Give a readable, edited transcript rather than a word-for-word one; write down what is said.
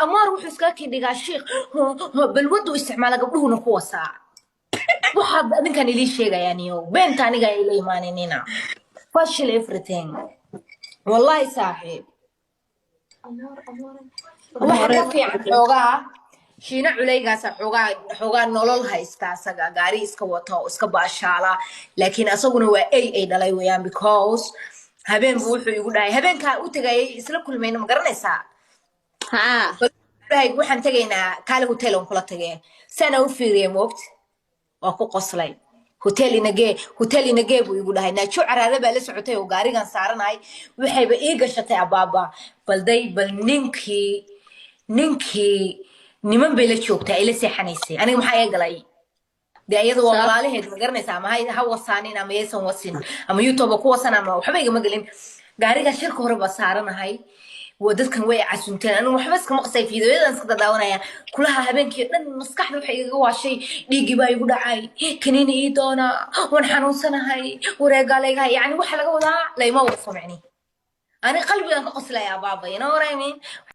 أمار وحسكا كده الشيخ بالود واستعمال قبله نقوة ساعة وحد أنا كان لي شيء يعني بنت أنا جاي لي ماني نينا فشل everything والله صاحب waxa ka fiican xoogaa shiina culaygaas xoogaa nolol haysta asaga gaari iska wato iska baashaala laakiin asaguna waa ay dhalay weeyaan because habeen buu wuxuu igu dhahay habeenka u tagay isla kulmayna ma garanaysaa ها dhahay waxaan tagaynaa kaali hotel on kula tagay sana u fiiriyay moogt waa ku qoslay hotel inagee buu igu dhahay naajo caraare baa la socotay oo gaarigan saaranay waxayba ii gashatay abaaba bal ninkii niman bay la joogtaa ay la seexanaysay aniga maxaa iga galay dee iyada waa صح walaalaheed ma garanaysaa ama ha wasaanin ama yaysan wasin ama youtube ku wasan ama waxba igama gelin gaariga shirka hore baa saaranahay waa dadkan way casunteen anigu waxba iskama qasay fiidiyoyadan iska daawanaya kulaha habeenkii dhan maskaxda waxa igaga waashay dhiigii baa igu dhacay kaniini ii doona waan xanuunsanahay wareegaalaygahay yani waxa laga wadaa layma wada samicni ani qalbigan ka qoslaya baaba you know what I mean